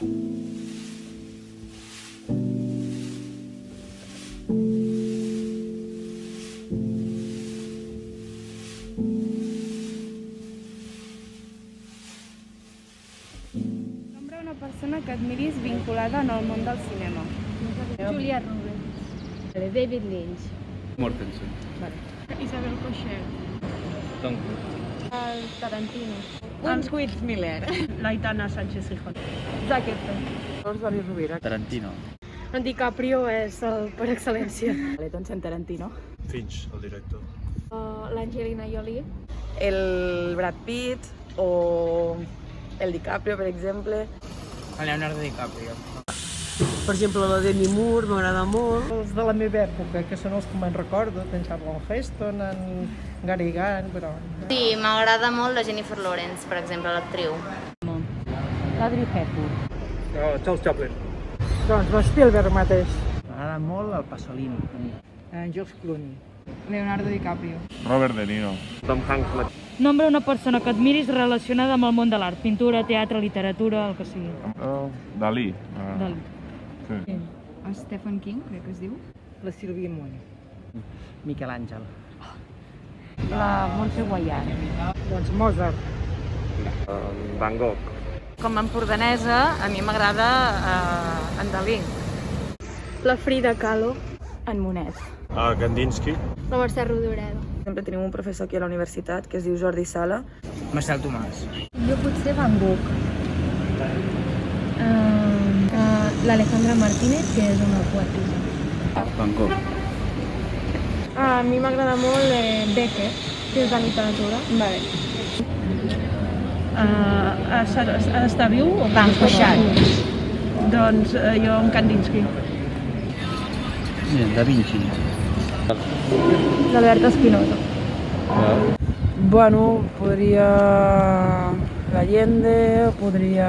Nombra una persona que admiris vinculada en el món del cinema. Julia Roberts. David Lynch. Mortensen. Isabel Coixet. Tom Cruise. El Tarantino. Hans Miller. l'Aitana Sánchez Gijón. Zac Efron. Dani Rovira. Tarantino. En DiCaprio és el per excel·lència. Doncs Tarantino. Finch, el director. L'Angelina Jolie. El Brad Pitt o el DiCaprio, per exemple. Leonardo DiCaprio. Per exemple, la Demi Moore m'agrada molt. Els de la meva època, que són els que me'n recordo, en Charlton Heston, en Gary Gunn, però... Sí, m'agrada molt la Jennifer Lawrence, per exemple, l'actriu. Audrey Hepburn. Charles Chaplin. Doncs Spielberg mateix. M'agrada molt el Pasolini. En George Clooney. Leonardo DiCaprio. Robert De Niro. Tom Hanks. Nombra una persona que admiris relacionada amb el món de l'art, pintura, teatre, literatura, el que sigui. Dalí. Dalí. Sí. Stephen King, crec que es diu. La Sílvia Munt. Miquel Àngel. La Montse Guaià. Doncs Mozart. Van Gogh. Com a empordanesa, a mi m'agrada en Dalí. La Frida Kahlo. En Monet. Kandinsky. La Mercè Rodoreda. Sempre tenim un professor aquí a la universitat que es diu Jordi Sala. Marcel Tomàs. Jo potser Van Gogh. L'Alejandra Martínez, que és una poetisa. Van Gogh. A mi m'agrada molt Becker, que és de literatura. Vale. Està viu o Van Cuixart. Doncs jo en Kandinsky. Da Vinci. L'Albert Espinosa. Bueno, podria Allende, podria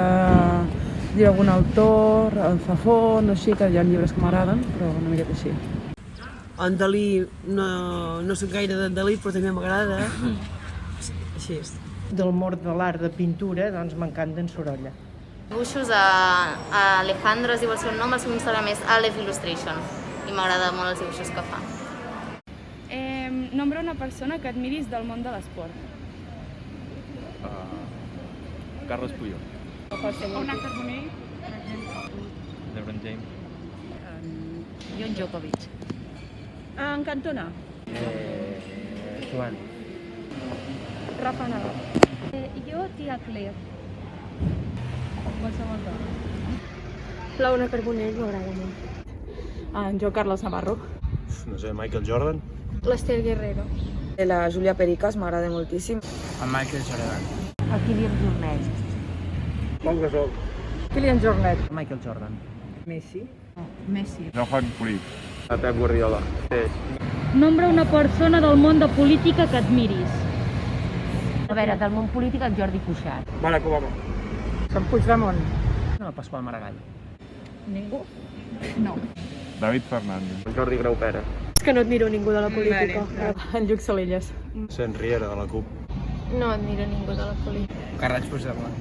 dir algun autor, en Zafón, així, que hi ha llibres que m'agraden, però una miqueta així. En Dalí, no soc gaire d'en Dalí, però també m'agrada. Així és. Del món de l'art de pintura, doncs m'encanta en Sorolla. Dibuixos a Alejandro, es diu el seu nom, el seu Instagram és Aleph Illustration. I m'agrada molt els dibuixos que fa. Nombra una persona que admiris del món de l'esport. Carles Puyol. Una Carbonell. LeBron James. Jon Djokovic. En Cantona. Joan. Rafa Nadal. Jo, tia Claire. Qualsevol dona. Laura Carbonell m'agrada molt. En Joan Carles Navarro. No sé, Michael Jordan. L'Ester Guerrero. La Júlia Pericas m'agrada moltíssim. El Michael Jordan. El Kylian Jornet. Pau Gasol. Kylian Jornet. Michael Jordan. Messi. Messi. Johan Cruyff. Pep Guardiola. Nombra una persona del món de política que admiris. A veure, del món polític, el Jordi Cuixart. Barack Obama. Sant Puigdemont. El Pasqual Maragall. Ningú? No. David Fernández. Jordi Grau Pera. És que no admiro ningú de la política. En Lluc Salelles. Sen Riera, de la CUP. No admiro ningú de la política. Carles Puigdemont.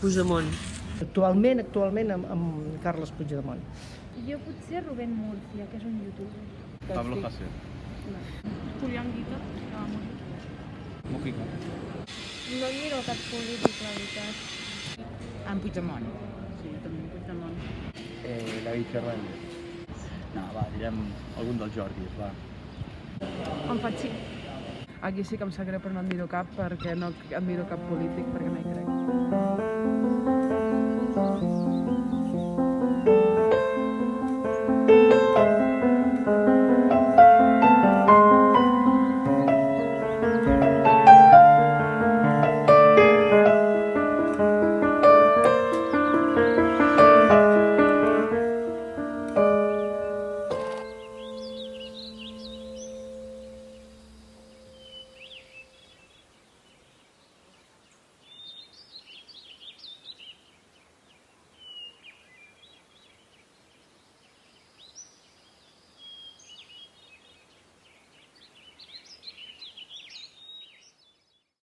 Puigdemont. Actualment amb Carles Puigdemont. Jo potser Rubén Murcia, que és un youtuber. Pablo Hasél. Julián Guita, que va morir. Mujica. No admiro cap polític, la veritat. En Puigdemont. Sí, també Puigdemont. David Fernández. No, va, direm algun dels Jordis, va. En Fatxi. Aquí sí que em sap greu, però no admiro cap, perquè no admiro cap polític, perquè no hi crec.